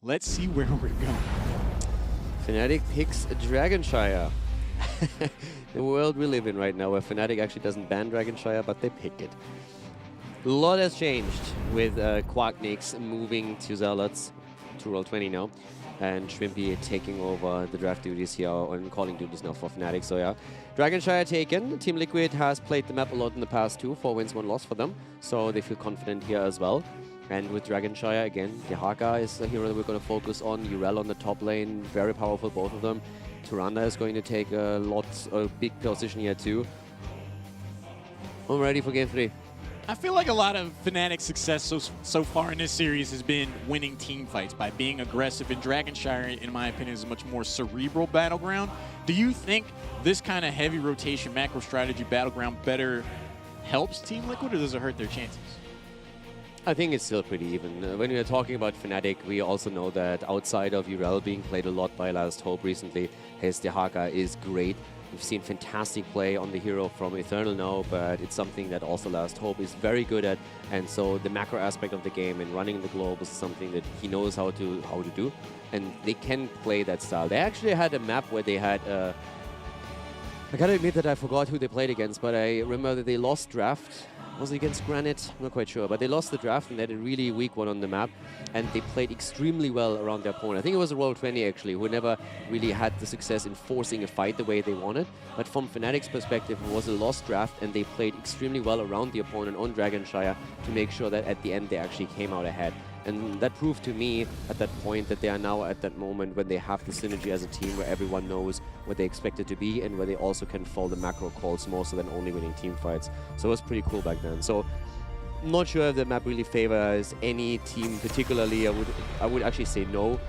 Let's see where we're going. Fnatic picks Dragonshire. The world we live in right now, where Fnatic actually doesn't ban Dragonshire, but they pick it. A lot has changed with Quarknix moving to Zealots, to Roll20 now, and Shrimpy taking over the draft duties here, and calling duties now for Fnatic. So yeah, Dragonshire taken. Team Liquid has played the map a lot in the past too, 4 wins, 1 loss for them, so they feel confident here as well. And with Dragonshire, again, Dehaka is a hero that we're going to focus on. Urel on the top lane, very powerful, both of them. Tyrande is going to take a big position here too. I'm ready for game 3. I feel like a lot of Fnatic's success so far in this series has been winning team fights by being aggressive, and Dragonshire, in my opinion, is a much more cerebral battleground. Do you think this kind of heavy rotation macro strategy battleground better helps Team Liquid, or does it hurt their chances? I think it's still pretty even. When we are talking about Fnatic, we also know that outside of Urel being played a lot by Last Hope recently, his Dehaka is great. We've seen fantastic play on the hero from Eternal now, but it's something that also Last Hope is very good at. And so the macro aspect of the game and running the globe is something that he knows how to do. And they can play that style. They actually had a map where they had I gotta admit that I forgot who they played against, but I remember that they lost draft. Was it against Granite? I'm not quite sure, but they lost the draft and they had a really weak one on the map, and they played extremely well around their opponent. I think it was a Roll20 actually, who never really had the success in forcing a fight the way they wanted. But from Fnatic's perspective, it was a lost draft, and they played extremely well around the opponent on Dragonshire to make sure that at the end they actually came out ahead. And that proved to me at that point that they are now at that moment when they have the synergy as a team where everyone knows what they expect it to be, and where they also can follow the macro calls more so than only winning team fights. So it was pretty cool back then. So I'm not sure if the map really favors any team particularly. I would actually say no.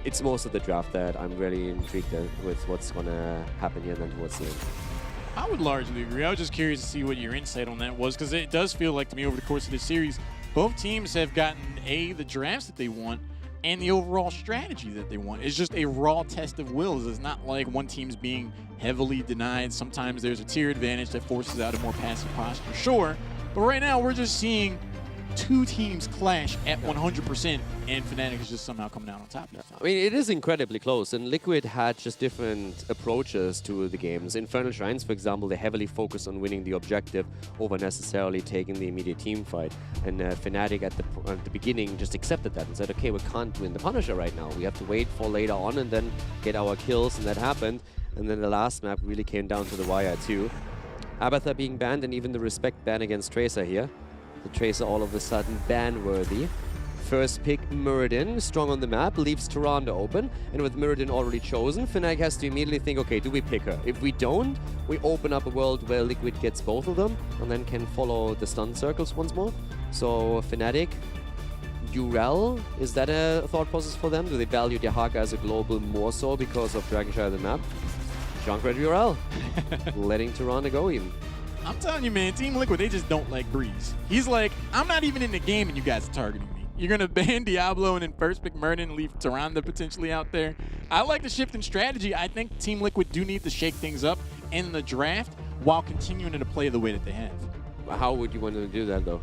It's most of the draft that I'm really intrigued with what's going to happen here then towards the end. I would largely agree. I was just curious to see what your insight on that was, because it does feel like to me over the course of the series, both teams have gotten the drafts that they want and the overall strategy that they want. It's just a raw test of wills. It's not like one team's being heavily denied. Sometimes there's a tier advantage that forces out a more passive posture, sure. But right now we're just seeing 2 teams clash at 100%, and Fnatic is just somehow coming out on top. I mean, it is incredibly close, and Liquid had just different approaches to the games. Infernal Shrines, for example, they heavily focused on winning the objective over necessarily taking the immediate team fight. And Fnatic at the beginning just accepted that and said, okay, we can't win the Punisher right now. We have to wait for later on and then get our kills, and that happened. And then the last map really came down to the wire too. Abathur being banned, and even the respect ban against Tracer here. The Tracer all of a sudden ban-worthy. First pick, Muradin, strong on the map, leaves Tyrande open. And with Muradin already chosen, Fnatic has to immediately think, okay, do we pick her? If we don't, we open up a world where Liquid gets both of them and then can follow the stun circles once more. So Fnatic, Urel, is that a thought process for them? Do they value Dehaka as a global more so because of Dragonshire the map? Junkrat Urel, letting Tyrande go even. I'm telling you, man, Team Liquid, they just don't like Breeze. He's like, I'm not even in the game and you guys are targeting me. You're going to ban Diablo and then first pick Murden and leave Tyrande potentially out there. I like the shift in strategy. I think Team Liquid do need to shake things up in the draft while continuing to play the way that they have. How would you want to do that, though?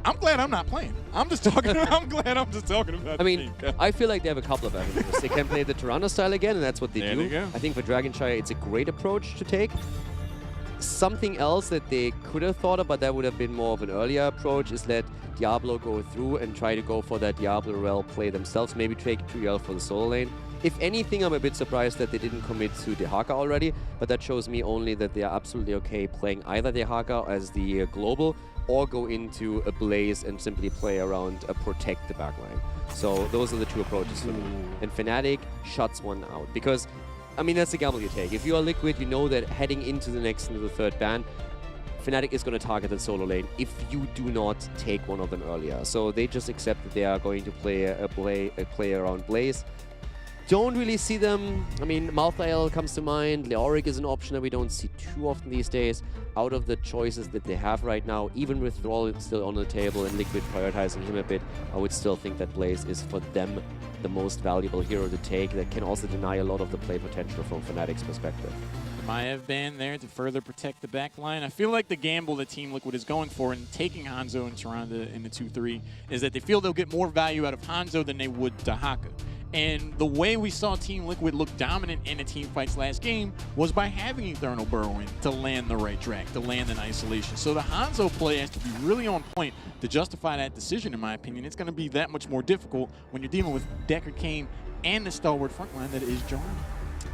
I'm glad I'm not playing. I'm just talking. I'm glad I'm just talking about. I mean, I feel like they have a couple of avenues. They can play the Tyrande style again, and that's what they do. There they go. I think for Dragonshire, it's a great approach to take. Something else that they could have thought of, but that would have been more of an earlier approach, is let Diablo go through and try to go for that Diablo Rel play themselves. Maybe take Triel for the solo lane. If anything, I'm a bit surprised that they didn't commit to Dehaka already, but that shows me only that they are absolutely okay playing either Dehaka as the global, or go into a Blaze and simply play around Protect the backline. So those are the 2 approaches for me. And Fnatic shuts one out, because I mean, that's the gamble you take. If you are Liquid, you know that heading into the 3rd ban, Fnatic is going to target the solo lane if you do not take one of them earlier. So they just accept that they are going to play a play around Blaze. Don't really see them. I mean, Malthael comes to mind. Leoric is an option that we don't see too often these days. Out of the choices that they have right now, even with Thrall still on the table and Liquid prioritizing him a bit, I would still think that Blaze is for them the most valuable hero to take. That can also deny a lot of the play potential from Fnatic's perspective. the Maiev ban there to further protect the back line. I feel like the gamble that Team Liquid is going for in taking Hanzo and Tyrande in the 2-3 is that they feel they'll get more value out of Hanzo than they would Dahaka. And the way we saw Team Liquid look dominant in the team fights last game was by having Eternal Burrow in to land the right track, to land in isolation. So the Hanzo play has to be really on point to justify that decision, in my opinion. It's going to be that much more difficult when you're dealing with Decker, Kane, and the stalwart frontline that is Johanna.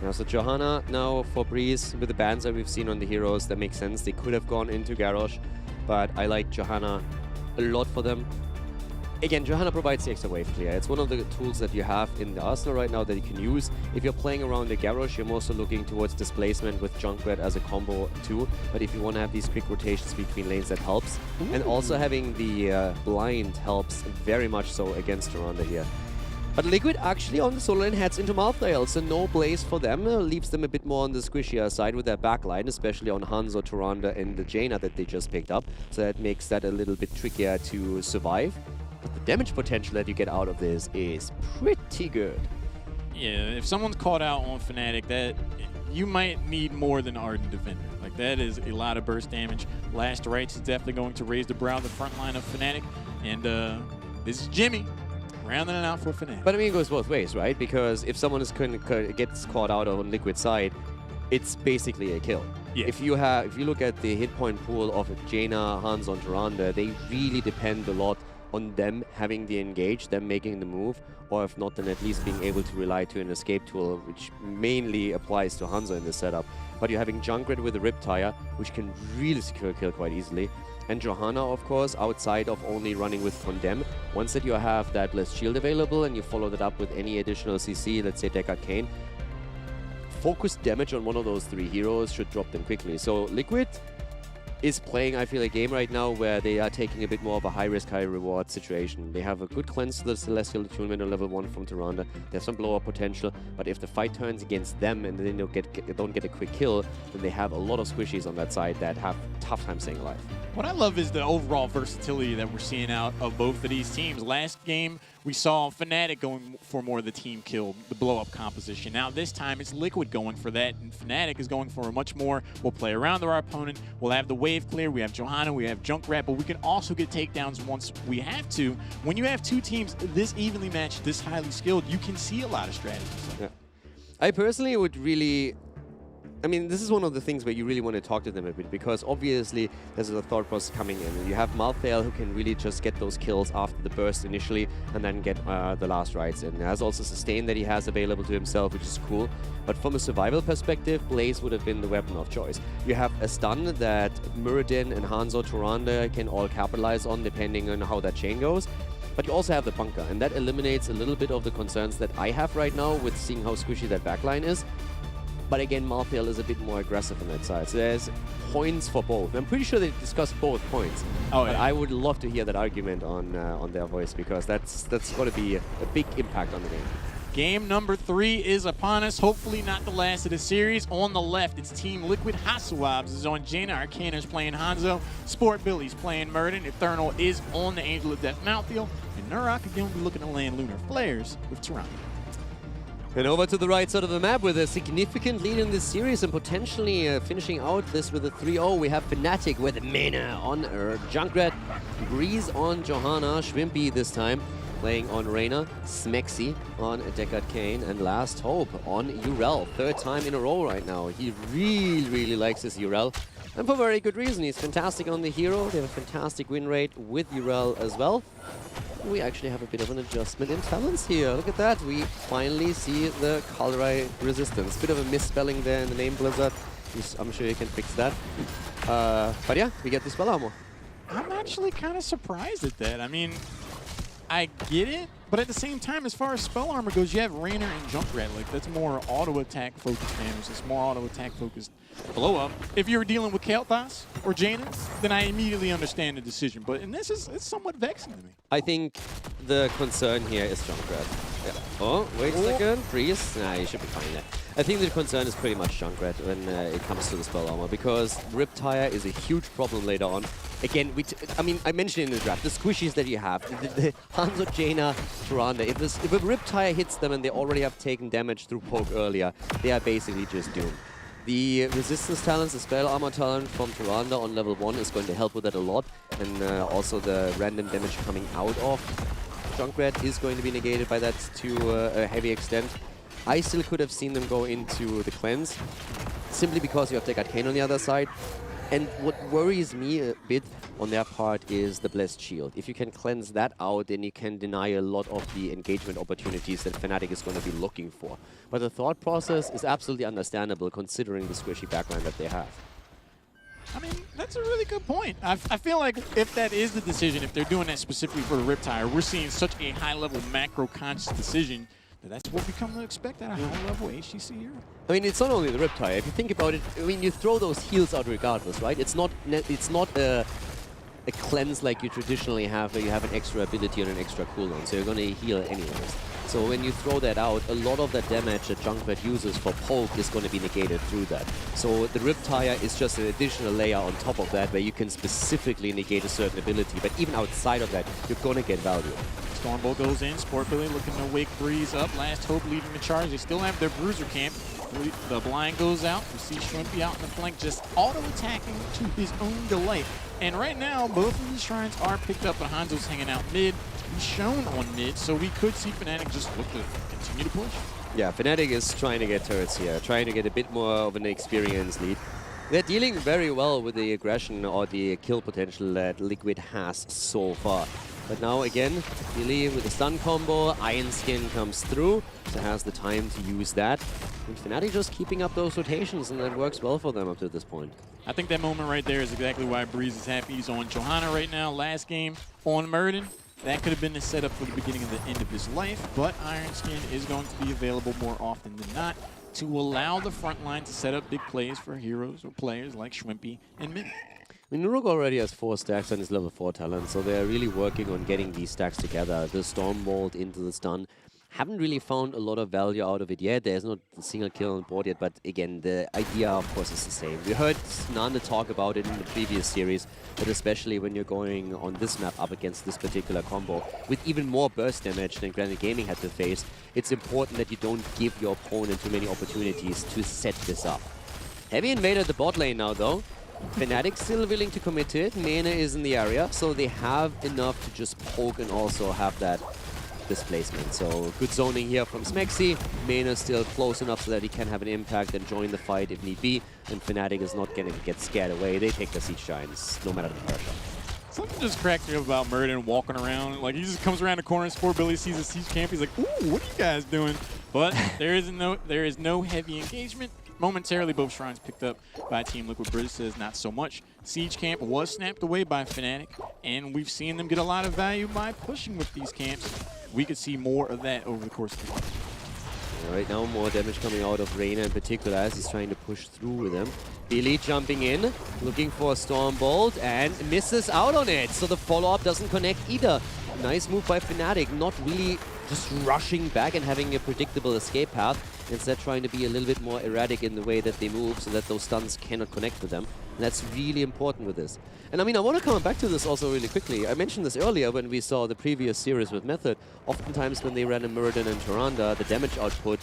Yeah, so Johanna now for Breeze with the bans that we've seen on the heroes, that makes sense. They could have gone into Garrosh, but I like Johanna a lot for them. Again, Johanna provides the extra wave clear. It's one of the tools that you have in the arsenal right now that you can use. If you're playing around the Garrosh, you're mostly looking towards displacement with Junkrat as a combo too. But if you want to have these quick rotations between lanes, that helps. Ooh. And also having the blind helps very much so against Tyrande here. But Liquid actually on the solo lane heads into Malthael, so no Blaze for them. Leaves them a bit more on the squishier side with their backline, especially on Hanzo, Tyrande, and the Jaina that they just picked up. So that makes that a little bit trickier to survive. But the damage potential that you get out of this is pretty good. Yeah, if someone's caught out on Fnatic, that you might need more than Ardent Defender. Like, that is a lot of burst damage. Last Rites is definitely going to raise the brow of the front line of Fnatic. And this is Jimmy rounding it out for Fnatic. But I mean, it goes both ways, right? Because if someone gets caught out on Liquid side, it's basically a kill. Yeah. If you look at the hit point pool of Jaina, Hanzo, and Tyrande, they really depend a lot on them having the engage, them making the move, or if not, then at least being able to rely to an escape tool, which mainly applies to Hanzo in this setup. But you're having Junkrat with a Riptire, which can really secure a kill quite easily. And Johanna, of course, outside of only running with Condemn. Once that you have that Blessed Shield available and you follow that up with any additional CC, let's say Deckard Kane, focused damage on one of those three heroes should drop them quickly. So Liquid is playing, I feel, a game right now where they are taking a bit more of a high-risk, high-reward situation. They have a good cleanse to the Celestial Attunement on level 1 from Tyrande. They have some blow-up potential, but if the fight turns against them and they don't get a quick kill, then they have a lot of squishies on that side that have tough time staying alive. What I love is the overall versatility that we're seeing out of both of these teams. Last game, we saw Fnatic going for more of the team kill, the blow-up composition. Now this time, it's Liquid going for that, and Fnatic is going for a much more, we'll play around our opponent, we'll have the wave clear, we have Johanna, we have Junkrat, but we can also get takedowns once we have to. When you have two teams this evenly matched, this highly skilled, you can see a lot of strategies. Yeah. I personally would really... I mean, this is one of the things where you really want to talk to them a bit, because obviously there's a thought process coming in. You have Malthael who can really just get those kills after the burst initially and then get the last rights in. There's also sustain that he has available to himself, which is cool. But from a survival perspective, Blaze would have been the weapon of choice. You have a stun that Muradin and Hanzo Tyrande can all capitalize on depending on how that chain goes. But you also have the bunker, and that eliminates a little bit of the concerns that I have right now with seeing how squishy that backline is. But again, Malthael is a bit more aggressive on that side. So there's points for both. I'm pretty sure they discussed both points. Oh, yeah. But I would love to hear that argument on their voice, because that's going to be a big impact on the game. Game number 3 is upon us. Hopefully not the last of the series. On the left, it's Team Liquid. Hasawabs is on Jaina. Arcana's playing Hanzo. Sport Billy's playing Muradin. Eternal is on the Angel of Death Malthael. And Nurak again will be looking to land Lunar Flares with Tyrande. And over to the right side of the map with a significant lead in this series and potentially finishing out this with a 3-0. We have Fnatic with Mena on Junkrat, Breeze on Johanna, Shrimpy this time playing on Reyna, Smexy on Deckard Kane, and Last Hope on Urel. Third time in a row right now. He really likes his Urel, and for very good reason. He's fantastic on the hero. They have a fantastic win rate with Urel as well. We actually have a bit of an adjustment in talents here. Look at that. We finally see the Kaldrai resistance. Bit of a misspelling there in the name Blizzard. I'm sure you can fix that. But yeah, we get the spell armor. I'm actually kind of surprised at that. I mean, I get it, but at the same time, as far as spell armor goes, you have Raynor and Junkrat. Like, that's more auto attack focused damage. It's more auto attack focused blow up. If you were dealing with Kael'thas or Jaina, then I immediately understand the decision. But in this, it's somewhat vexing to me. I think the concern here is Junkrat. Yeah. Oh, wait a second. Freeze. Nah, you should be fine there. I think the concern is pretty much Junkrat when it comes to the spell armor, because Riptire is a huge problem later on. Again, I mean, I mentioned in the draft, the squishies that you have, the Hanzo, Jaina, Tyrande, if a Riptire hits them and they already have taken damage through poke earlier, they are basically just doomed. The resistance talents, the spell armor talent from Tyrande on level 1 is going to help with that a lot. And also the random damage coming out of Junkrat is going to be negated by that to a heavy extent. I still could have seen them go into the cleanse, simply because you have the Arcane on the other side. And what worries me a bit on their part is the Blessed Shield. If you can cleanse that out, then you can deny a lot of the engagement opportunities that Fnatic is going to be looking for. But the thought process is absolutely understandable considering the squishy backline that they have. I mean, that's a really good point. I feel like if that is the decision, if they're doing that specifically for the Riptire, we're seeing such a high-level macro-conscious decision that's what we come to expect at a high-level HGC hero. I mean, it's not only the Riptire. If you think about it, I mean, you throw those heals out regardless, right? It's not a cleanse like you traditionally have, where you have an extra ability and an extra cooldown, so you're going to heal anyways. So when you throw that out, a lot of that damage that Junkrat uses for poke is going to be negated through that. So the Riptire is just an additional layer on top of that, where you can specifically negate a certain ability, but even outside of that, you're going to get value. Stormbolt goes in, Sportbilly looking to wake Breeze up. Last Hope leading the charge. They still have their Bruiser camp. The blind goes out. We see Shrimpy out in the flank, just auto-attacking to his own delight. And right now, both of these shrines are picked up, but Hanzo's hanging out mid. He's shown on mid, so we could see Fnatic just look to continue to push. Yeah, Fnatic is trying to get turrets here, trying to get a bit more of an experience lead. They're dealing very well with the aggression or the kill potential that Liquid has so far. But now again, Billy with the stun combo, Iron Skin comes through, so has the time to use that. And Fnatic just keeping up those rotations, and that works well for them up to this point. I think that moment right there is exactly why Breeze is happy. He's on Johanna right now, last game on Murden. That could have been the setup for the beginning of the end of his life, but Iron Skin is going to be available more often than not to allow the front line to set up big plays for heroes or players like Shrimpy and Min. I mean, Nuruk already has 4 stacks on his level 4 talent, so they're really working on getting these stacks together. The Stormbolt into the stun. Haven't really found a lot of value out of it yet. There's not a single kill on board yet, but again, the idea, of course, is the same. We heard Nanda talk about it in the previous series, but especially when you're going on this map up against this particular combo, with even more burst damage than Granite Gaming had to face, it's important that you don't give your opponent too many opportunities to set this up. Heavy invaded the bot lane now, though. Fnatic still willing to commit to it. Mena is in the area, so they have enough to just poke and also have that displacement. So good zoning here from Smexy. Mena still close enough so that he can have an impact and join the fight if need be. And Fnatic is not going to get scared away. They take the Siege Giants, no matter the pressure. Something just cracks me up about Murden walking around. Like, he just comes around the corner and Sportbilly sees a Siege camp. He's like, ooh, what are you guys doing? But there is no heavy engagement. Momentarily, both shrines picked up by Team Liquid. British says not so much. Siege camp was snapped away by Fnatic, and we've seen them get a lot of value by pushing with these camps. We could see more of that over the course of the game. Right now, more damage coming out of Reyna in particular as he's trying to push through with him. Billy jumping in, looking for a Stormbolt, and misses out on it. So the follow-up doesn't connect either. Nice move by Fnatic, not really just rushing back and having a predictable escape path. Instead, trying to be a little bit more erratic in the way that they move so that those stuns cannot connect with them. And that's really important with this. And I mean, I want to come back to this also really quickly. I mentioned this earlier when we saw the previous series with Method. Oftentimes when they ran a Muradin and Tyrande, the damage output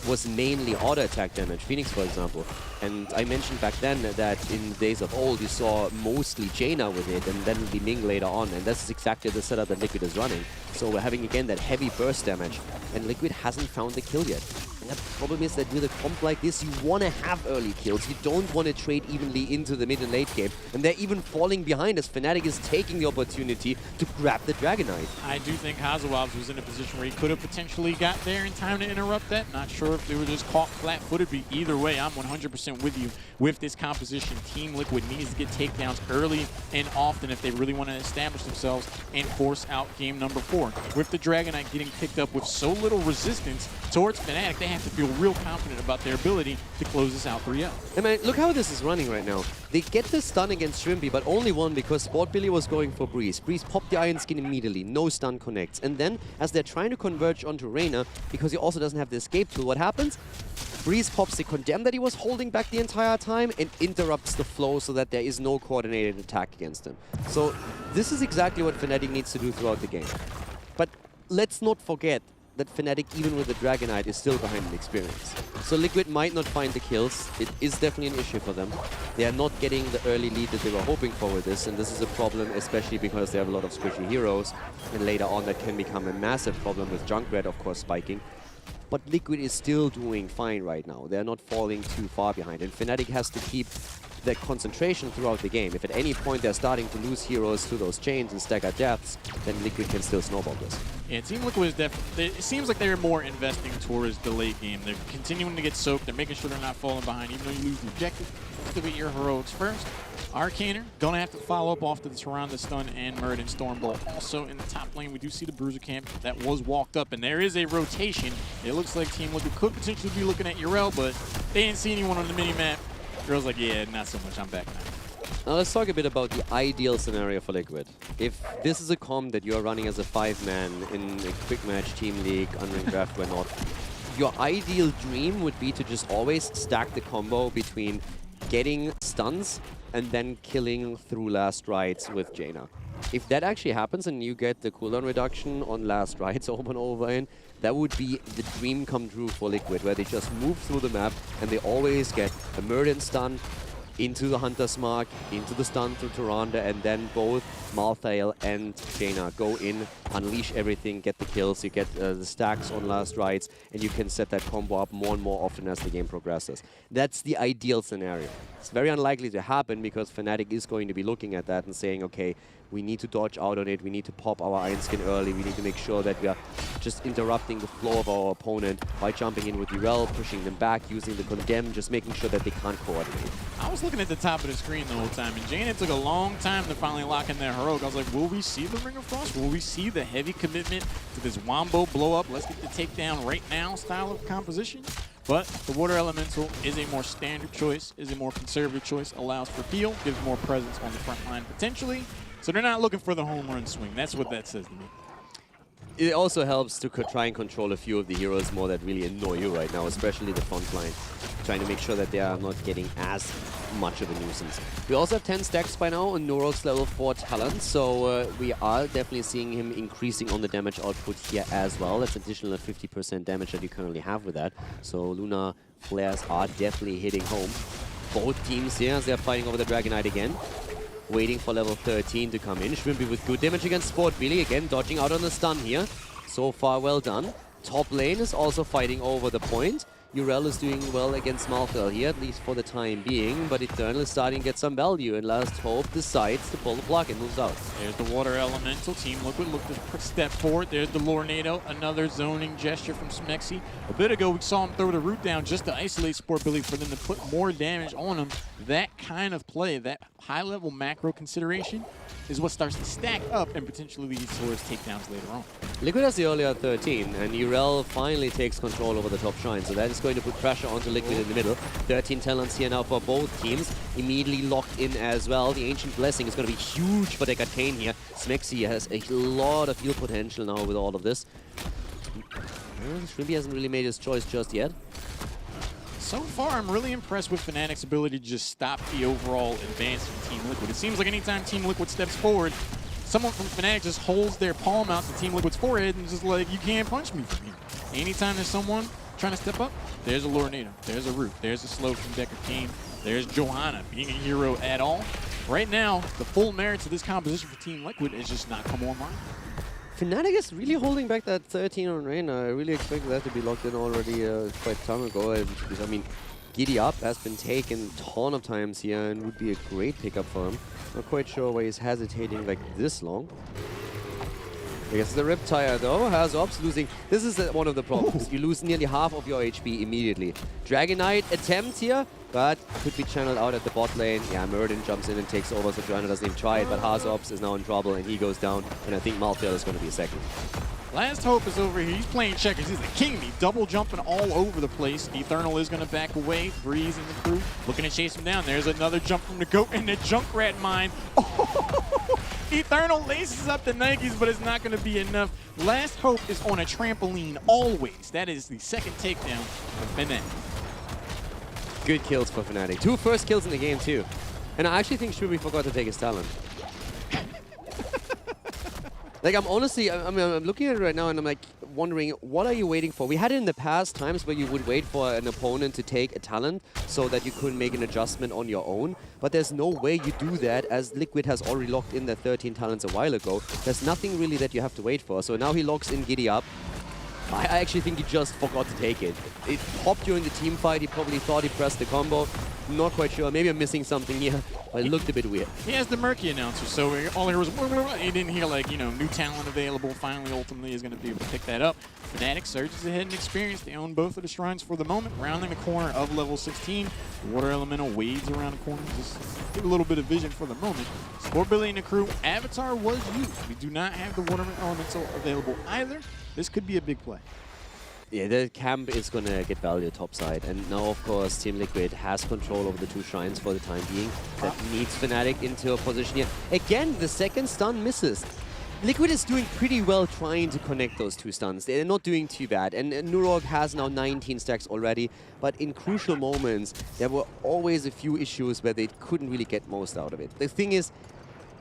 was mainly auto attack damage, Phoenix for example. And I mentioned back then that in days of old you saw mostly Jaina with it and then Li Ming later on, and that's exactly the setup that Liquid is running. So we're having again that heavy burst damage, and Liquid hasn't found the kill yet. And the problem is that with a comp like this, you want to have early kills. You don't want to trade evenly into the mid and late game. And they're even falling behind as Fnatic is taking the opportunity to grab the Dragon Knight. I do think Hazawabs was in a position where he could have potentially got there in time to interrupt that. Not sure if they were just caught flat-footed, but either way, I'm 100% with you with this composition. Team Liquid needs to get takedowns early and often if they really want to establish themselves and force out game number 4. With the Dragon Knight getting picked up with so little resistance towards Fnatic, they have to feel real confident about their ability to close this out 3-0. I mean, look how this is running right now. They get the stun against Shrimpy, but only one because Sportbilly was going for Breeze. Breeze popped the Iron Skin immediately, no stun connects. And then, as they're trying to converge onto Reyna, because he also doesn't have the escape tool, what happens? Breeze pops the Condemn that he was holding back the entire time and interrupts the flow so that there is no coordinated attack against him. So this is exactly what Fnatic needs to do throughout the game. But let's not forget, that Fnatic, even with the Dragonite, is still behind in experience. So Liquid might not find the kills. It is definitely an issue for them. They are not getting the early lead that they were hoping for with this, and this is a problem, especially because they have a lot of squishy heroes, and later on that can become a massive problem with Junkrat, of course, spiking. But Liquid is still doing fine right now. They're not falling too far behind, and Fnatic has to keep their concentration throughout the game. If at any point they're starting to lose heroes to those chains and stagger deaths, then Liquid can still snowball this. Yeah, Team Liquid is definitely, it seems like they're more investing towards the late game. They're continuing to get soaked. They're making sure they're not falling behind. Even though you lose the objective, activate your heroics first. Arcaner, gonna have to follow up after the Tyrande stun and Muradin Stormbolt. Also in the top lane, we do see the Bruiser camp that was walked up, and there is a rotation. It looks like Team Liquid could potentially be looking at Urel, but they didn't see anyone on the mini-map. Urel's like, yeah, not so much, I'm back now. Now let's talk a bit about the ideal scenario for Liquid. If this is a comp that you're running as a 5-man in a quick match, team league, unranked draft, whatnot, your ideal dream would be to just always stack the combo between getting stuns and then killing through last rites with Jaina. If that actually happens and you get the cooldown reduction on last rites over and over again, that would be the dream come true for Liquid, where they just move through the map and they always get a Muradin stun into the Hunter's Mark, into the stun through Tyrande, and then both Malthael and Jaina go in, unleash everything, get the kills, you get the stacks on last rites, and you can set that combo up more and more often as the game progresses. That's the ideal scenario. It's very unlikely to happen because Fnatic is going to be looking at that and saying, okay, we need to dodge out on it, we need to pop our Iron Skin early, we need to make sure that we are just interrupting the flow of our opponent by jumping in with Urel, pushing them back, using the Condemn, just making sure that they can't coordinate. I was looking at the top of the screen the whole time, and Jaina took a long time to finally lock in their heroic. I was like, will we see the Ring of Frost? Will we see the heavy commitment to this Wombo blow up, let's get the takedown right now style of composition? But the Water Elemental is a more standard choice, is a more conservative choice, allows for heal, gives more presence on the front line potentially. So they're not looking for the home run swing. That's what that says to me. It also helps to try and control a few of the heroes more that really annoy you right now, especially the front line. Trying to make sure that they are not getting as much of a nuisance. We also have 10 stacks by now on Norok's level 4 talent, so we are definitely seeing him increasing on the damage output here as well. That's additional 50% damage that you currently have with that. So Luna flares are definitely hitting home. Both teams here, as they're fighting over the Dragonite again. Waiting for level 13 to come in. Schwimpy with good damage against Sport Billy. Again, dodging out on the stun here. So far, well done. Top lane is also fighting over the point. Urel is doing well against Malthael here, at least for the time being, but Eternal is starting to get some value, and Last Hope decides to pull the plug and moves out. There's the Water Elemental. Team Liquid look to step forward. There's the Lornado, another zoning gesture from Smexy. A bit ago, we saw him throw the root down just to isolate Sport Billy for them to put more damage on him. That kind of play, that high-level macro consideration, is what starts to stack up and potentially leads towards takedowns later on. Liquid has the earlier 13, and Urel finally takes control over the top shrine, so that is going to put pressure onto Liquid in the middle. 13 talents here now for both teams, immediately locked in as well. The Ancient Blessing is going to be huge for Decatane here. Smexy has a lot of heal potential now with all of this. Shrimpy hasn't really made his choice just yet. So far, I'm really impressed with Fnatic's ability to just stop the overall advance from Team Liquid. It seems like anytime Team Liquid steps forward, someone from Fnatic just holds their palm out to Team Liquid's forehead and just like, you can't punch me from here. Anytime there's someone trying to step up, there's a Lornado, there's a Root, there's a slow from Decatane, there's Johanna being a hero at all. Right now, the full merits of this composition for Team Liquid is just not come online. Fnatic is really holding back that 13 on Reyna. I really expected that to be locked in already quite some ago. And, I mean, Giddy Up has been taken a ton of times here and would be a great pickup for him. Not quite sure why he's hesitating like this long. I guess the Riptire though has Ops losing. This is one of the problems. You lose nearly half of your HP immediately. Dragonite attempt here, but could be channeled out at the bot lane. Yeah, Muradin jumps in and takes over, so Joanna doesn't even try it, but Hazops is now in trouble and he goes down, and I think Malthael is going to be a second. Last Hope is over here. He's playing checkers. He's the king. He's double jumping all over the place. Eternal is going to back away. Breeze in the crew looking to chase him down. There's another jump from the GOAT and the Junkrat mine. Eternal laces up the Nikes, but it's not going to be enough. Last Hope is on a trampoline always. That is the second takedown of Fnatic. Good kills for Fnatic. 2 first kills in the game too. And I actually think Shubi forgot to take his talent. Like, I'm honestly, I'm looking at it right now and I'm like, wondering, what are you waiting for? We had it in the past, times where you would wait for an opponent to take a talent so that you could make an adjustment on your own. But there's no way you do that, as Liquid has already locked in their 13 talents a while ago. There's nothing really that you have to wait for. So now he locks in Giddy Up. I actually think he just forgot to take it. It popped during the team fight. He probably thought he pressed the combo. Not quite sure. Maybe I'm missing something here, but it looked a bit weird. He has the Murky announcer, so all he heard was he didn't hear, like, you know, new talent available. Finally, ultimately, is going to be able to pick that up. Fnatic surges ahead in experience. They own both of the shrines for the moment. Rounding the corner of level 16. Water Elemental wades around the corner. Just get a little bit of vision for the moment. Sportbilly and the crew. Avatar was used. We do not have the Water Elemental available either. This could be a big play. Yeah, the camp is going to get value topside. And now, of course, Team Liquid has control over the 2 shrines for the time being. That needs Fnatic into a position here. Again, the second stun misses. Liquid is doing pretty well trying to connect those 2 stuns. They're not doing too bad. And Nurog has now 19 stacks already. But in crucial moments, there were always a few issues where they couldn't really get most out of it. The thing is,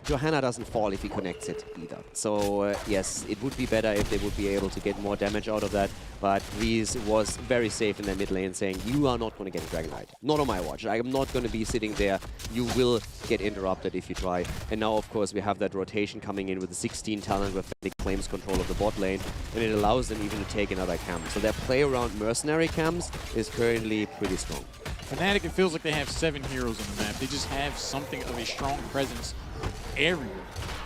Johanna doesn't fall if he connects it either. So yes, it would be better if they would be able to get more damage out of that. But Reese was very safe in the mid lane, saying, you are not going to get a Dragon Knight. Not on my watch. I am not going to be sitting there. You will get interrupted if you try. And now, of course, we have that rotation coming in with the 16 talent where Fnatic claims control of the bot lane. And it allows them even to take another camp. So their play around mercenary camps is currently pretty strong. Fnatic, it feels like they have 7 heroes on the map. They just have something of a strong presence everywhere.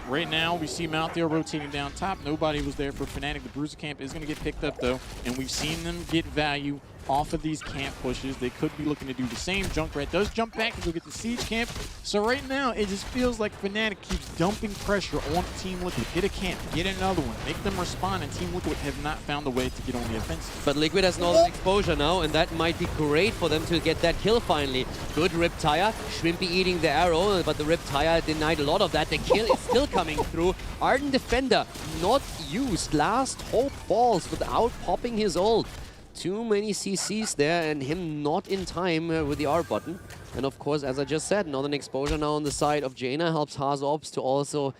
Right now, we see him out there rotating down top. Nobody was there for Fnatic. The Bruiser camp is going to get picked up, though, and we've seen them get value off of these camp pushes. They could be looking to do the same. Junkrat does jump back to go get the siege camp. So right now, it just feels like Fnatic keeps dumping pressure on Team Liquid. Get a camp, get another one, make them respond, and Team Liquid have not found a way to get on the offensive. But Liquid has no exposure now, and that might be great for them to get that kill finally. Good Riptire. Shrimpy eating the arrow, but the Riptire denied a lot of that. The kill is still coming through. Ardent Defender not used. Last Hope falls without popping his ult. Too many CCs there, and him not in time with the R button. And of course, as I just said, Northern Exposure now on the side of Jaina helps Hazops to also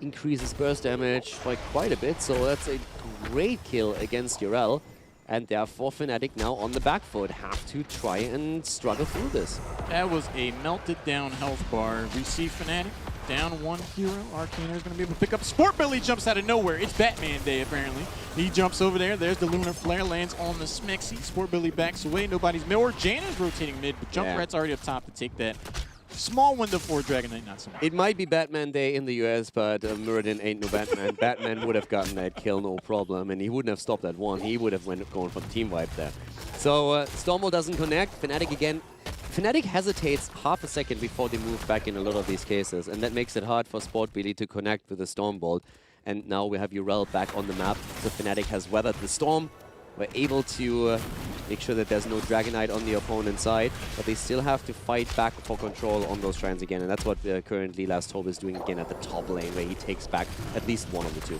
increase his burst damage by quite a bit. So that's a great kill against Urel. And therefore, Fnatic now on the back foot have to try and struggle through this. That was a melted down health bar. We see Fnatic down 1 hero. Arcana is going to be able to pick up. Sportbilly jumps out of nowhere. It's Batman Day, apparently. He jumps over there. There's the Lunar Flare, lands on the Smexy. Sportbilly backs away. Nobody's mid. Or Jaina's rotating mid, but Junkrat's already up top to take that. Small window for Dragon Knight, not so much. It might be Batman Day in the US, but Muradin ain't no Batman. Batman would have gotten that kill, no problem, and he wouldn't have stopped that one. He would have gone for the team wipe there. So Stormbolt doesn't connect. Fnatic again. Fnatic hesitates half a second before they move back in a lot of these cases, and that makes it hard for Sportbilly to connect with the Stormbolt. And now we have Urel back on the map, so Fnatic has weathered the storm. We're able to make sure that there's no Dragon Knight on the opponent's side, but they still have to fight back for control on those shrines again, and that's what currently Last Hope is doing again at the top lane, where he takes back at least one of the 2.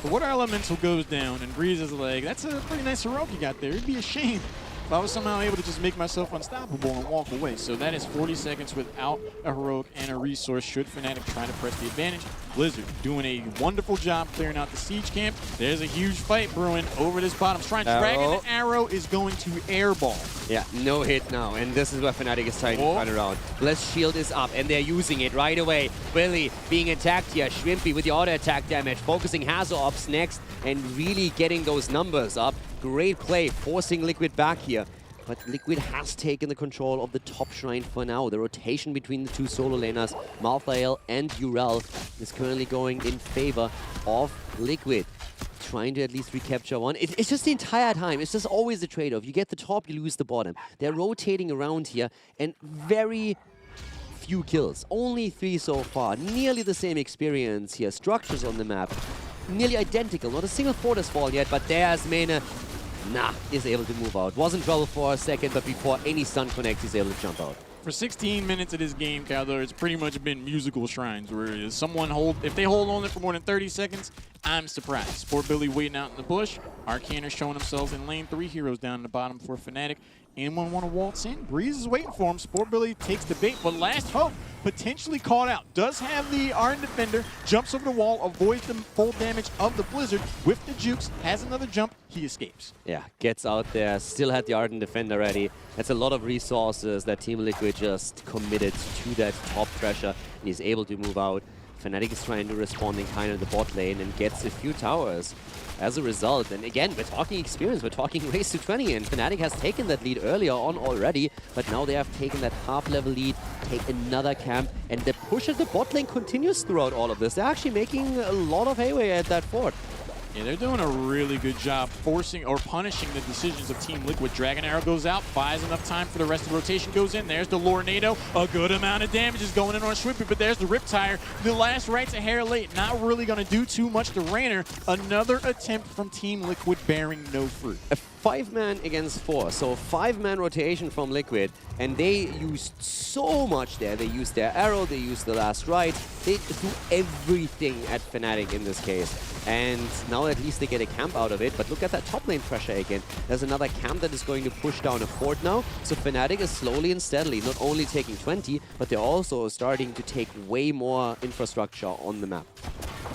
The Water Elemental goes down, and Breeze is like, that's a pretty nice heroic you got there. It'd be a shame if I was somehow able to just make myself unstoppable and walk away. So that is 40 seconds without a heroic and a resource should Fnatic try to press the advantage. Blizzard doing a wonderful job clearing out the siege camp. There's a huge fight brewing over this bottom shrine. Dragon Arrow is going to airball. Yeah, no hit now, and this is where Fnatic is trying to run around. Bless shield is up, and they're using it right away. Billy being attacked here. Shrimpy with the auto attack damage, focusing Hazops next, and really getting those numbers up. Great play, forcing Liquid back here. But Liquid has taken the control of the top shrine for now. The rotation between the 2 solo laners, Malthael and Urel, is currently going in favor of Liquid. Trying to at least recapture one. It's just the entire time. It's just always the trade-off. You get the top, you lose the bottom. They're rotating around here, and very few kills. Only 3 so far. Nearly the same experience here. Structures on the map. Nearly identical. Not a single Fortress fall yet, but there's Mena. Is able to move out. Was in trouble for a second, but before any stun connects, he's able to jump out. For 16 minutes of this game, Kyler, it's pretty much been musical shrines where someone if they hold on it for more than 30 seconds, I'm surprised. Sport Billy waiting out in the bush. Arcana showing themselves in lane. 3 heroes down in the bottom for Fnatic. Anyone want to waltz in? Breeze is waiting for him. Sport Billy takes the bait, but Last Hope potentially caught out. Does have the Arden Defender, jumps over the wall, avoids the full damage of the Blizzard. With the jukes, has another jump, he escapes. Yeah, gets out there, still had the Arden Defender ready. That's a lot of resources that Team Liquid just committed to that top pressure, and he's able to move out. Fnatic is trying to respond in kind of the bot lane and gets a few towers as a result. And again, we're talking experience, we're talking race to 20, and Fnatic has taken that lead earlier on already, but now they have taken that half-level lead, take another camp, and the push at the bot lane continues throughout all of this. They're actually making a lot of headway at that fort. Yeah, they're doing a really good job forcing or punishing the decisions of Team Liquid. Dragon Arrow goes out, buys enough time for the rest of the rotation, goes in. There's the Lornado. A good amount of damage is going in on Swimpy, but there's the Riptire. The last right's a hair late. Not really going to do too much to Raynor. Another attempt from Team Liquid bearing no fruit. A 5-man against 4, so 5-man rotation from Liquid, and they used so much there. They used their arrow, they used the last right, they do everything at Fnatic in this case. And now at least they get a camp out of it, but look at that top lane pressure again. There's another camp that is going to push down a fort now, so Fnatic is slowly and steadily not only taking 20, but they're also starting to take way more infrastructure on the map.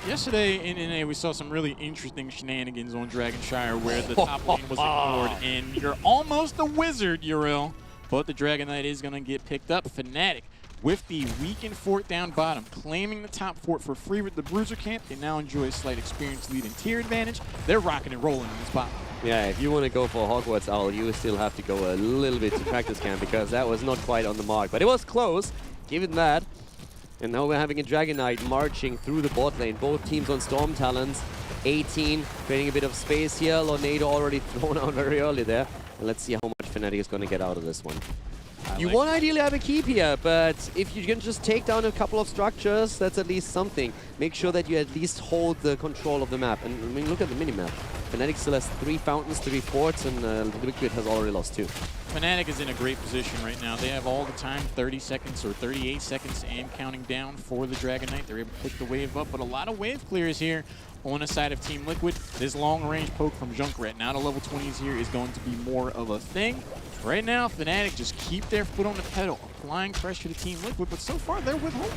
Yesterday in NA, we saw some really interesting shenanigans on Dragonshire where the top lane was ignored, and you're almost a wizard, Uriel. But the Dragon Knight is going to get picked up. Fnatic with the weakened fort down bottom, claiming the top fort for free with the Bruiser camp. They now enjoy a slight experience lead and tier advantage. They're rocking and rolling in this bottom. Yeah, if you want to go for Hogwarts Owl, you still have to go a little bit to practice camp because that was not quite on the mark. But it was close, given that. And now we're having a Dragon Knight marching through the bot lane. Both teams on Storm Talons. 18, creating a bit of space here. Lornado already thrown out very early there. And let's see how much Fnatic is going to get out of this one. You want to ideally have a keep here, but if you can just take down a couple of structures, that's at least something. Make sure that you at least hold the control of the map. And I mean, look at the minimap. Fnatic still has 3 fountains, 3 forts, and Liquid has already lost 2. Fnatic is in a great position right now. They have all the time, 30 seconds or 38 seconds and counting down for the Dragon Knight. They're able to pick the wave up, but a lot of wave clears here on the side of Team Liquid. This long-range poke from Junkrat, now to level 20s here, is going to be more of a thing. Right now, Fnatic just keep their foot on the pedal, applying pressure to Team Liquid, but so far they're withholding.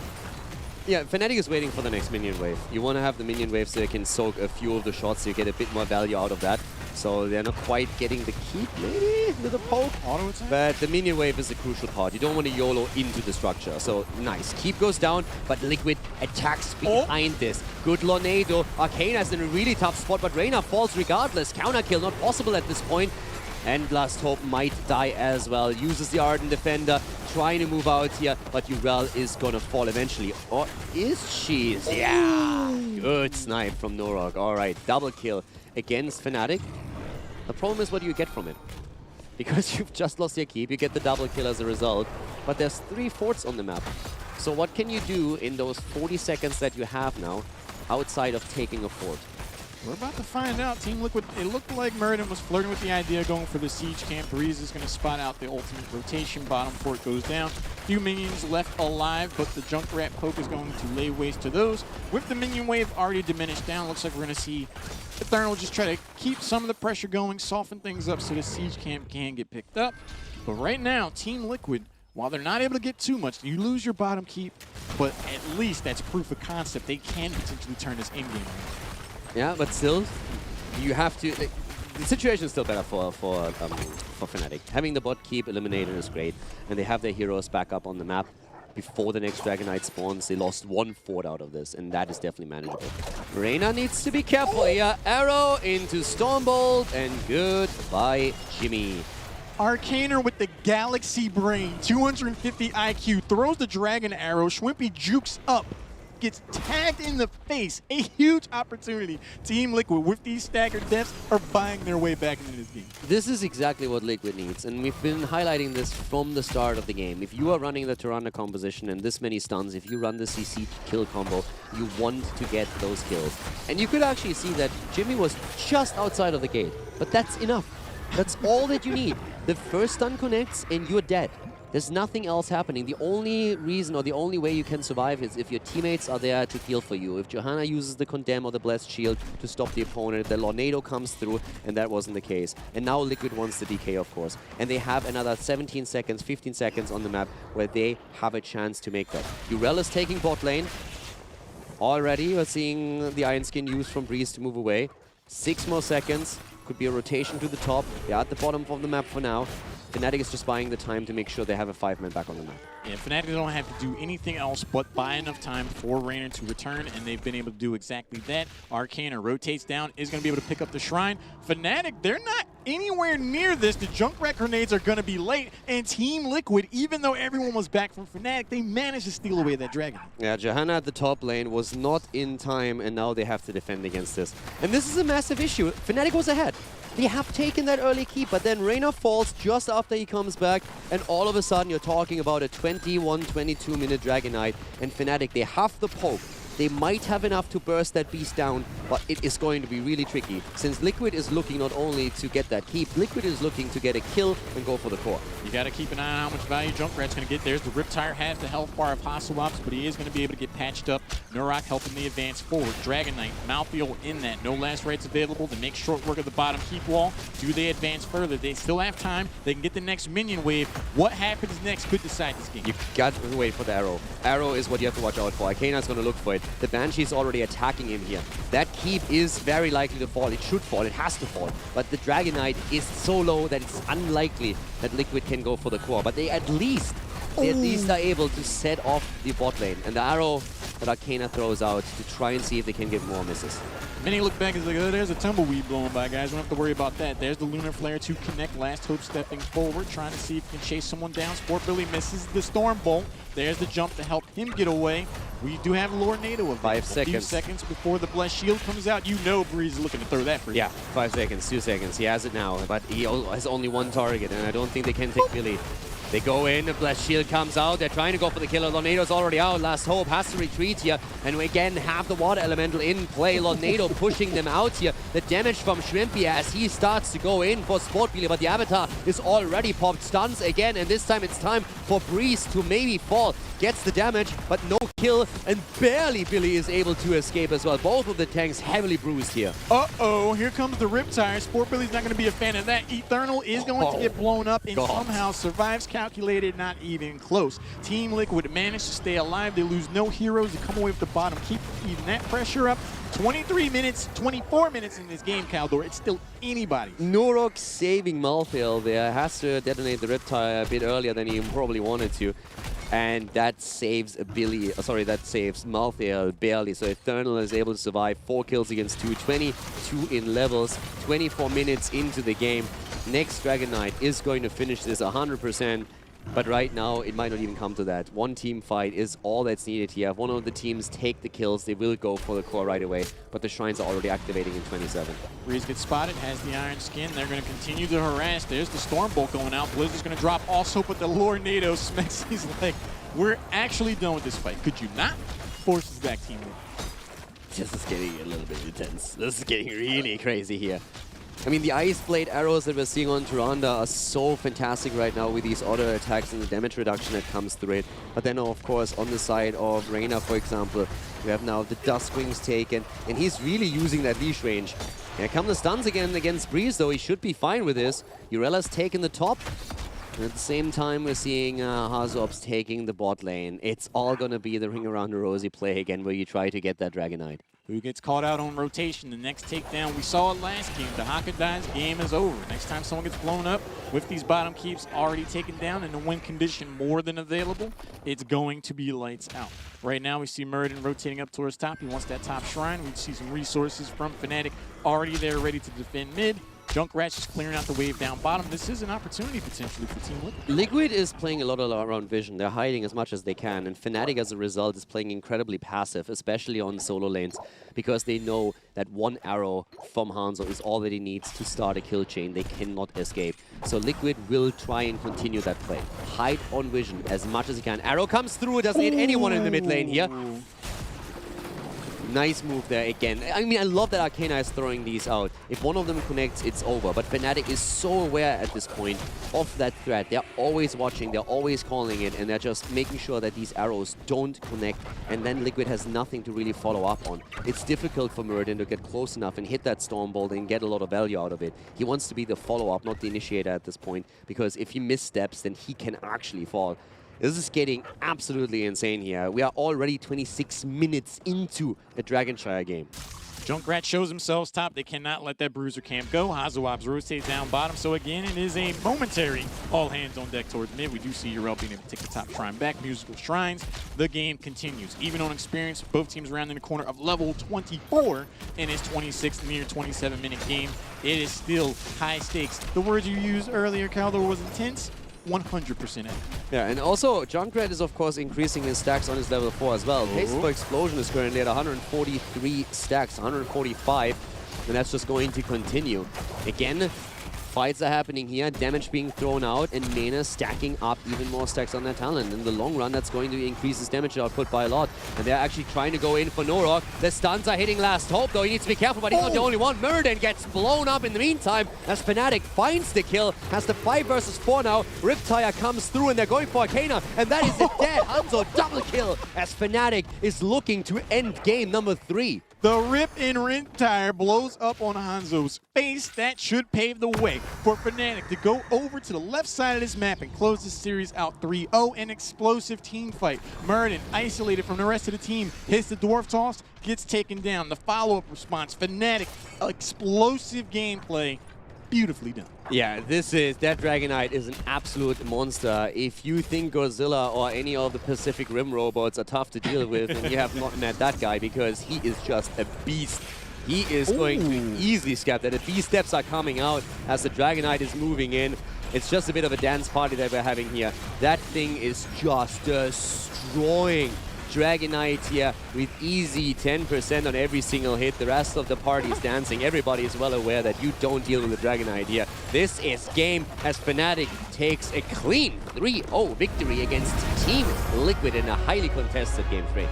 Yeah, Fnatic is waiting for the next minion wave. You want to have the minion wave so they can soak a few of the shots so you get a bit more value out of that. So they're not quite getting the keep, maybe, with a poke. Auto attack? But the minion wave is a crucial part. You don't want to YOLO into the structure. So nice. Keep goes down, but Liquid attacks behind this. Good Lornado. Arcana's in a really tough spot, but Reyna falls regardless. Counter kill not possible at this point. And Last Hope might die as well. Uses the Arden Defender, trying to move out here, but Uriel is gonna fall eventually. Or is she? Yeah! Good snipe from Norog. Alright, double kill against Fnatic. The problem is what do you get from it? Because you've just lost your keep, you get the double kill as a result, but there's 3 forts on the map. So what can you do in those 40 seconds that you have now, outside of taking a fort? We're about to find out. Team Liquid, it looked like Murden was flirting with the idea of going for the siege camp. Breeze is going to spot out the ultimate rotation. Bottom fort goes down. Few minions left alive, but the Junkrat poke is going to lay waste to those. With the minion wave already diminished down, looks like we're going to see Eternal just try to keep some of the pressure going, soften things up so the siege camp can get picked up. But right now, Team Liquid, while they're not able to get too much, you lose your bottom keep, but at least that's proof of concept. They can potentially turn this in-game around. Yeah, but still, you have to. The situation is still better for Fnatic. Having the bot keep eliminated is great, and they have their heroes back up on the map before the next Dragon Knight spawns. They lost 1 fort out of this, and that is definitely manageable. Reyna needs to be careful here. Arrow into Stormbolt, and goodbye, Jimmy. Arcaner with the Galaxy Brain, 250 IQ, throws the Dragon Arrow. Schwimpy jukes up, gets tagged in the face. A huge opportunity. Team Liquid, with these staggered deaths, are buying their way back into this game. This is exactly what Liquid needs, and we've been highlighting this from the start of the game. If you are running the Tyrande composition and this many stuns, if you run the CC kill combo, you want to get those kills. And you could actually see that Jimmy was just outside of the gate, but that's enough. That's all that you need. The first stun connects and you're dead. There's nothing else happening. The only reason or the only way you can survive is if your teammates are there to heal for you. If Johanna uses the Condemn or the Blessed Shield to stop the opponent, the Lornado comes through, and that wasn't the case. And now Liquid wants the DK, of course. And they have another 17 seconds, 15 seconds on the map where they have a chance to make that. Urel is taking bot lane. Already, we're seeing the Iron Skin used from Breeze to move away. 6 more seconds. Could be a rotation to the top. They're at the bottom of the map for now. Fnatic is just buying the time to make sure they have a 5-man back on the map. Yeah, Fnatic don't have to do anything else but buy enough time for Rainer to return, and they've been able to do exactly that. Arcana rotates down, is going to be able to pick up the Shrine. Fnatic, they're not anywhere near this. The Junkrat grenades are going to be late, and Team Liquid, even though everyone was back from Fnatic, they managed to steal away that Dragon. Yeah, Johanna at the top lane was not in time, and now they have to defend against this. And this is a massive issue. Fnatic was ahead. They have taken that early keep, but then Rainer falls just after he comes back, and all of a sudden you're talking about a 21, 22-minute Dragon Knight, and Fnatic, they have the poke. They might have enough to burst that beast down, but it is going to be really tricky, since Liquid is looking not only to get that keep, Liquid is looking to get a kill and go for the core. You got to keep an eye on how much value Junkrat's going to get. There's the Riptire, has the health bar of Hasselhoff's, but he is going to be able to get patched up. Nurak helping the advance forward. Dragon Knight, Malthael in that. No last rights available to make short work of the bottom keep wall. Do they advance further? They still have time. They can get the next minion wave. What happens next could decide this game. You got to wait for the arrow. Arrow is what you have to watch out for. Arcana's going to look for it. The Banshee is already attacking him here. That keep is very likely to fall. It should fall. It has to fall. But the Dragon Knight is so low that it's unlikely that Liquid can go for the core. But they at least are able to set off the bot lane. And the arrow that Arcana throws out to try and see if they can get more misses. Many look back and like, oh, there's a tumbleweed blowing by, guys. We don't have to worry about that. There's the Lunar Flare to connect. Last Hope stepping forward, trying to see if he can chase someone down. Sport Billy misses the Storm Bolt. There's the jump to help him get away. We do have Lornado of 5 seconds. A few seconds before the Blessed Shield comes out. You know Breeze is looking to throw that for you. Yeah, 5 seconds, 2 seconds. He has it now, but he has only one target, and I don't think they can take Billy. They go in, the Blessed Shield comes out, they're trying to go for the killer. Lornado's already out, Last Hope has to retreat here, and we again have the Water Elemental in play. Lornado pushing them out here. The damage from Shrimpy as he starts to go in for Sport Billy, but the Avatar is already popped. Stuns again, and this time it's time for Breeze to maybe fall. Gets the damage, but no kill, and barely Billy is able to escape as well. Both of the tanks heavily bruised here. Uh-oh, here comes the Riptire. Sport Billy's not going to be a fan of that. Eternal is going to get blown up and somehow survives. Calculated, not even close. Team Liquid managed to stay alive. They lose no heroes. They come away with the bottom. Keep even that pressure up. 23 minutes, 24 minutes in this game, Caldor. It's still anybody's. Nurak saving Malthael there. Has to detonate the Riptire a bit earlier than he probably wanted to. And that saves that saves Malthael barely. So Eternal is able to survive 4 kills against 2, 22 in levels, 24 minutes into the game. Next Dragon Knight is going to finish this 100%. But right now, it might not even come to that. One team fight is all that's needed here. If one of the teams take the kills, they will go for the core right away. But the Shrines are already activating in 27. Breeze gets spotted, has the Iron Skin. They're going to continue to harass. There's the Storm Bolt going out. Blizzard's going to drop also, but the Lornado smacks his leg. We're actually done with this fight. Could you not? Forces back Team Liquid. This is getting a little bit intense. This is getting really crazy here. I mean, the Ice Blade arrows that we're seeing on Tyrande are so fantastic right now with these auto attacks and the damage reduction that comes through it. But then, of course, on the side of Rainer, for example, we have now the Dusk Wings taken, and he's really using that leash range. Here come the stuns again against Breeze, though. He should be fine with this. Urella's taken the top. And at the same time, we're seeing Hazops taking the bot lane. It's all going to be the Ring Around the Rosie play again, where you try to get that Dragon Knight. Who gets caught out on rotation? The next takedown, we saw it last game. The Haka dies, game is over. Next time someone gets blown up with these bottom keeps already taken down and the win condition more than available, it's going to be lights out. Right now we see Muradin rotating up towards top. He wants that top shrine. We see some resources from Fnatic already there ready to defend mid. Junkrat's just clearing out the wave down bottom. This is an opportunity potentially for Team Liquid. Liquid is playing a lot around vision. They're hiding as much as they can, and Fnatic as a result is playing incredibly passive, especially on solo lanes, because they know that one arrow from Hanzo is all that he needs to start a kill chain. They cannot escape. So Liquid will try and continue that play. Hide on vision as much as he can. Arrow comes through, doesn't hit anyone in the mid lane here. Nice move there again. I mean, I love that Arcana is throwing these out. If one of them connects, it's over. But Fnatic is so aware at this point of that threat. They're always watching, they're always calling it, and they're just making sure that these arrows don't connect, and then Liquid has nothing to really follow up on. It's difficult for Muradin to get close enough and hit that Storm Bolt and get a lot of value out of it. He wants to be the follow-up, not the initiator at this point, because if he missteps, then he can actually fall. This is getting absolutely insane here. We are already 26 minutes into a Dragonshire game. Junkrat shows themselves top. They cannot let that Bruiser camp go. Hazoabs rotates down bottom. So again, it is a momentary all hands on deck towards mid. We do see Urel being able to take the top shrine back. Musical Shrines. The game continues. Even on experience, both teams rounding the corner of level 24 in this 26, near 27-minute game. It is still high stakes. The words you used earlier, Caldor, was intense. 100% accurate. Yeah, and also Junkrat is of course increasing his stacks on his level 4 as well. Haste for Explosion is currently at 143 stacks, 145, and that's just going to continue. Again, fights are happening here, damage being thrown out, and Nena stacking up even more stacks on their talent. In the long run, that's going to increase his damage output by a lot. And they're actually trying to go in for Norok. The stuns are hitting Last Hope, though. He needs to be careful, but he's not the only one. Muradin gets blown up in the meantime as Fnatic finds the kill. Has the 5 versus 4 now. Riptire comes through, and they're going for Arcana. And that is it dead. Hanzo double kill as Fnatic is looking to end game number 3. The Rip in Riptire blows up on Hanzo's face. That should pave the way for Fnatic to go over to the left side of this map and close this series out 3-0. An explosive team fight. Muradin, isolated from the rest of the team, hits the Dwarf Toss, gets taken down. The follow-up response, Fnatic, explosive gameplay, beautifully done. Yeah, that Dragonite is an absolute monster. If you think Godzilla or any of the Pacific Rim robots are tough to deal with, then you have not met that guy, because he is just a beast. He is going to easily scap that. The steps are coming out as the Dragonite is moving in. It's just a bit of a dance party that we're having here. That thing is just destroying Dragonite here with easy 10% on every single hit. The rest of the party is dancing. Everybody is well aware that you don't deal with the Dragonite here. This is game as Fnatic takes a clean 3-0 victory against Team Liquid in a highly contested game 3.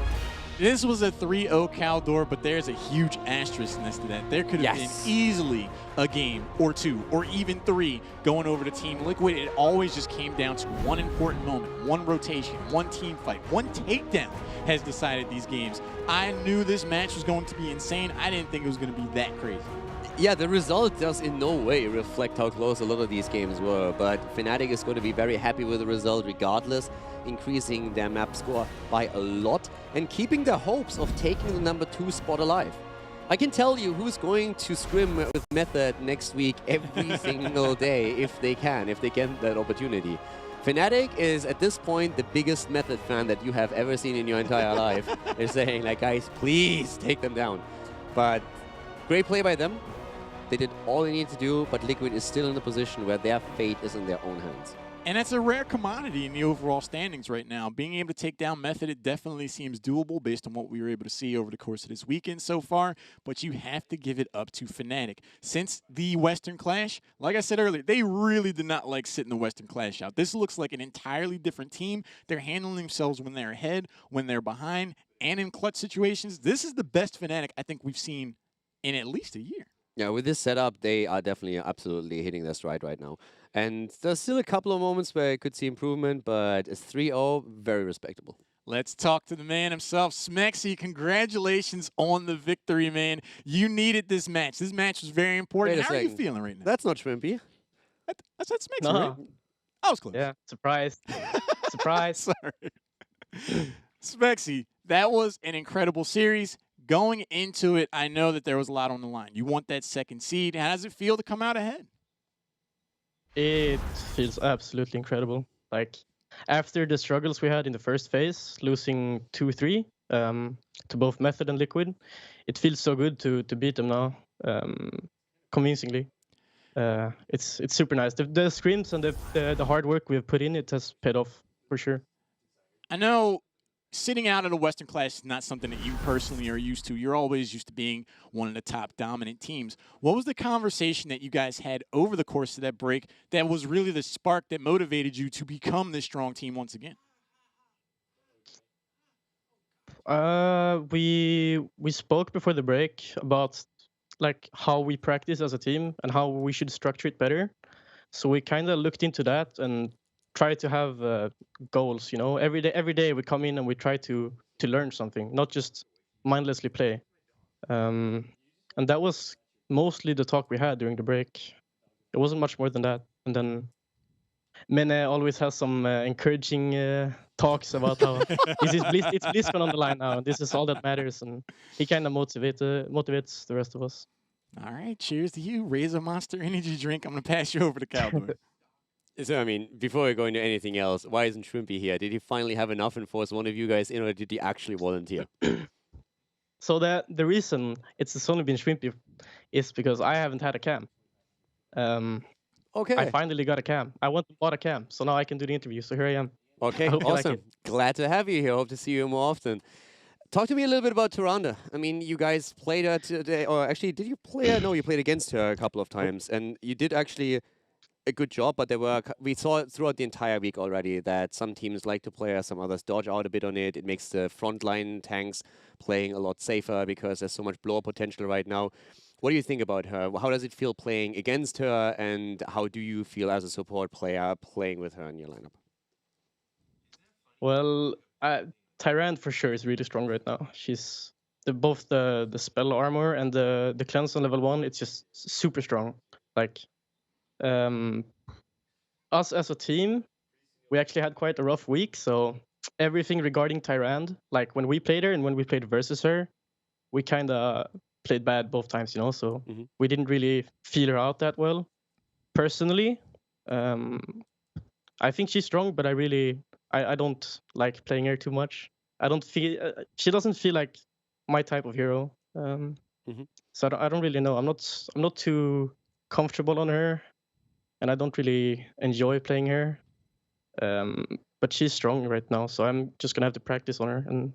This was a 3-0 Caldor, but there's a huge asterisk next to that. There could have been easily a game or 2 or even 3 going over to Team Liquid. It always just came down to one important moment, one rotation, one team fight, one takedown has decided these games. I knew this match was going to be insane. I didn't think it was going to be that crazy. Yeah, the result does in no way reflect how close a lot of these games were, but Fnatic is going to be very happy with the result regardless, increasing their map score by a lot and keeping their hopes of taking the number 2 spot alive. I can tell you who's going to scrim with Method next week every single day if they get that opportunity. Fnatic is at this point the biggest Method fan that you have ever seen in your entire life. They're saying, like, guys, please take them down. But great play by them. They did all they need to do, but Liquid is still in a position where their fate is in their own hands. And that's a rare commodity in the overall standings right now. Being able to take down Method, it definitely seems doable based on what we were able to see over the course of this weekend so far, but you have to give it up to Fnatic. Since the Western Clash, like I said earlier, they really did not like sitting the Western Clash out. This looks like an entirely different team. They're handling themselves when they're ahead, when they're behind, and in clutch situations. This is the best Fnatic I think we've seen in at least a year. Yeah, with this setup, they are definitely absolutely hitting their stride right now. And there's still a couple of moments where I could see improvement, but it's 3-0, very respectable. Let's talk to the man himself, Smexy. Congratulations on the victory, man. You needed this match. This match was very important. How are you feeling right now? That's not Shrimpy. I said Smexy, right? I was close. Yeah, surprise. Surprise. Sorry. Smexy, that was an incredible series. Going into it, I know that there was a lot on the line. You want that second seed. How does it feel to come out ahead? It feels absolutely incredible. Like, after the struggles we had in the first phase, losing 2-3 to both Method and Liquid, it feels so good to beat them now, convincingly. It's super nice. The scrims and the hard work we've put in, it has paid off for sure. I know sitting out at a Western Clash is not something that you personally are used to. You're always used to being one of the top dominant teams. What was the conversation that you guys had over the course of that break that was really the spark that motivated you to become this strong team once again? We spoke before the break about like how we practice as a team and how we should structure it better. So we kind of looked into that and try to have goals. You know, every day we come in and we try to learn something, not just mindlessly play. Um, and that was mostly the talk we had during the break. It wasn't much more than that. And then Mene always has some encouraging talks about how it's BlizzCon on the line now, and this is all that matters. And he kind of motivates the rest of us. All right, cheers to you. Raise a Monster Energy drink. I'm gonna pass you over to Cowboy. So, I mean, before we go into anything else, why isn't Shrimpy here? Did he finally have enough and force one of you guys in, or did he actually volunteer? So that the reason it's only been Shrimpy is because I haven't had a cam. Okay. I finally got a cam. I went and bought a cam, so now I can do the interview. So here I am. Okay, I hope you like awesome. it. Glad to have you here. Hope to see you more often. Talk to me a little bit about Tyrande. I mean, you guys played her today, or actually, did you play her? No, you played against her a couple of times, and you did actually a good job. But there were we saw throughout the entire week already that some teams like to play her, some others dodge out a bit on it. It makes the frontline tanks playing a lot safer because there's so much blow potential right now. What do you think about her? How does it feel playing against her, and how do you feel as a support player playing with her in your lineup? Well, Tyrande for sure is really strong right now. She's both the spell armor and the cleanse on level 1. It's just super strong. Like us as a team, we actually had quite a rough week. So everything regarding Tyrande, like when we played her and when we played versus her, we kind of played bad both times, you know. So we didn't really feel her out that well. Personally, I think she's strong, but I don't like playing her too much. I don't feel she doesn't feel like my type of hero. So I don't really know. I'm not too comfortable on her, and I don't really enjoy playing her. But she's strong right now, so I'm just gonna have to practice on her and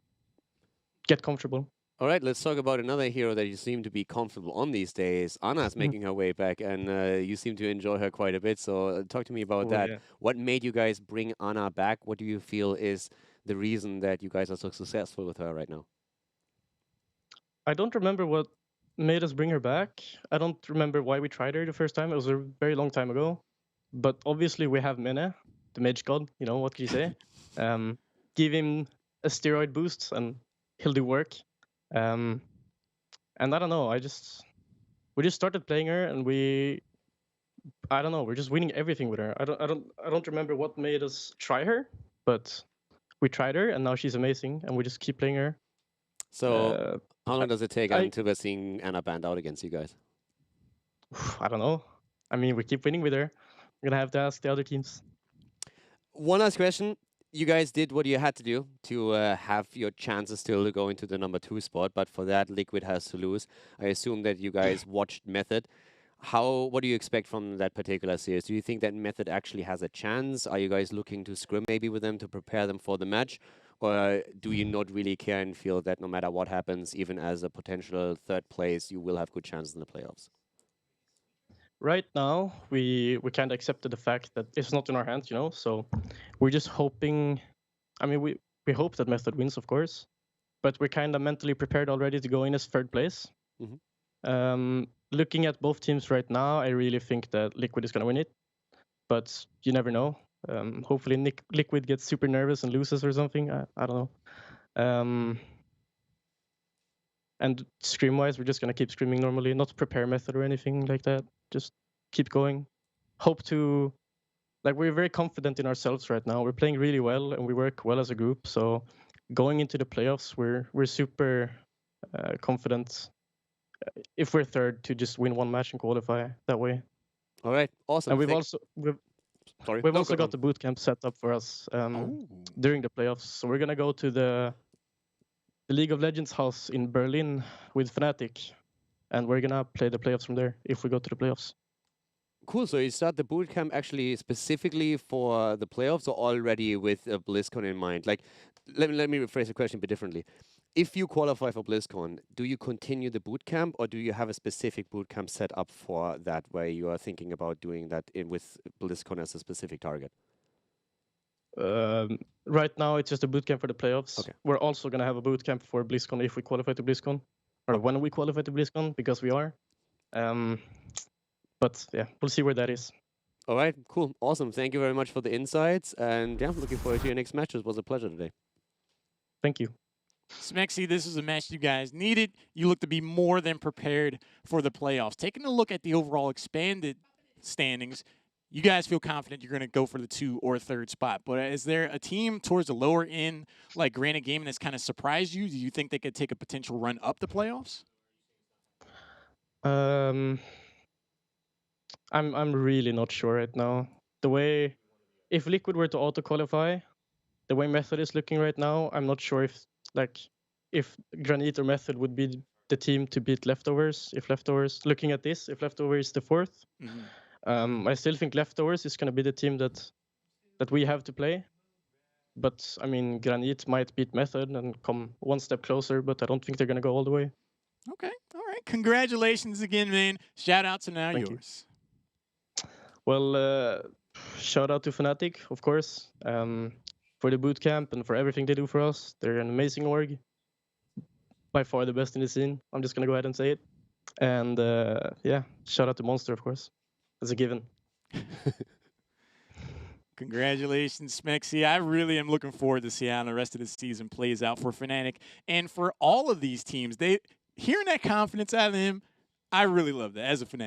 get comfortable. All right, let's talk about another hero that you seem to be comfortable on these days. Anna's making her way back, and you seem to enjoy her quite a bit. So talk to me about that. Yeah. What made you guys bring Anna back? What do you feel is the reason that you guys are so successful with her right now? I don't remember what made us bring her back. I don't remember why we tried her the first time. It was a very long time ago. But obviously we have Mene, the mage god. You know, what can you say? Give him a steroid boost and he'll do work. And I don't know. We just started playing her and I don't know. We're just winning everything with her. I don't remember what made us try her, but we tried her and now she's amazing and we just keep playing her. So how long does it take until we're seeing Anna banned out against you guys? I don't know. I mean, we keep winning with her. We're gonna have to ask the other teams. One last question. You guys did what you had to do to have your chances still to go into the number 2 spot, but for that, Liquid has to lose. I assume that you guys watched Method. What do you expect from that particular series? Do you think that Method actually has a chance? Are you guys looking to scrim maybe with them to prepare them for the match? Or do you not really care and feel that no matter what happens, even as a potential 3rd place, you will have good chances in the playoffs? Right now, we kind of accepted the fact that it's not in our hands, you know. So we're just hoping. I mean, we hope that Method wins, of course, but we're kind of mentally prepared already to go in as 3rd place. Looking at both teams right now, I really think that Liquid is going to win it, but you never know. Hopefully, Liquid gets super nervous and loses or something. I don't know. And scream-wise, we're just going to keep screaming normally, not prepare Method or anything like that. Just keep going. Hope to... Like, we're very confident in ourselves right now. We're playing really well, and we work well as a group. So going into the playoffs, we're super confident if we're 3rd to just win one match and qualify that way. All right, awesome. And we've also got the boot camp set up for us during the playoffs. So we're gonna go to the League of Legends house in Berlin with Fnatic, and we're gonna play the playoffs from there if we go to the playoffs. Cool. So you start the bootcamp actually specifically for the playoffs, or already with BlizzCon in mind? Like, let me rephrase the question a bit differently. If you qualify for BlizzCon, do you continue the bootcamp, or do you have a specific bootcamp set up for that, where you are thinking about doing that with BlizzCon as a specific target? Right now, it's just a bootcamp for the playoffs. Okay. We're also going to have a bootcamp for BlizzCon if we qualify to BlizzCon, or when we qualify to BlizzCon, because we are. But yeah, we'll see where that is. All right, cool. Awesome. Thank you very much for the insights. And yeah, looking forward to your next matches. It was a pleasure today. Thank you. Smexy, this is a match you guys needed. You look to be more than prepared for the playoffs. Taking a look at the overall expanded standings, you guys feel confident you're going to go for the 2 or 3rd spot. But is there a team towards the lower end, like Granite Gaming, that's kind of surprised you? Do you think they could take a potential run up the playoffs? I'm really not sure right now. The way, if Liquid were to auto qualify, the way Method is looking right now, I'm not sure if Granite or Method would be the team to beat Leftovers. If Leftovers, looking at this, if Leftovers is the 4th, I still think Leftovers is going to be the team that we have to play. But I mean, Granite might beat Method and come one step closer, but I don't think they're going to go all the way. Okay, all right. Congratulations again, man. Shout out to now Thank yours. You. Well, shout out to Fnatic, of course, for the bootcamp and for everything they do for us. They're an amazing org. By far the best in the scene. I'm just going to go ahead and say it. And yeah, shout out to Monster, of course. It's a given. Congratulations, Smexy. I really am looking forward to see how the rest of the season plays out for Fnatic and for all of these teams. Hearing that confidence out of him, I really love that as a Fnatic.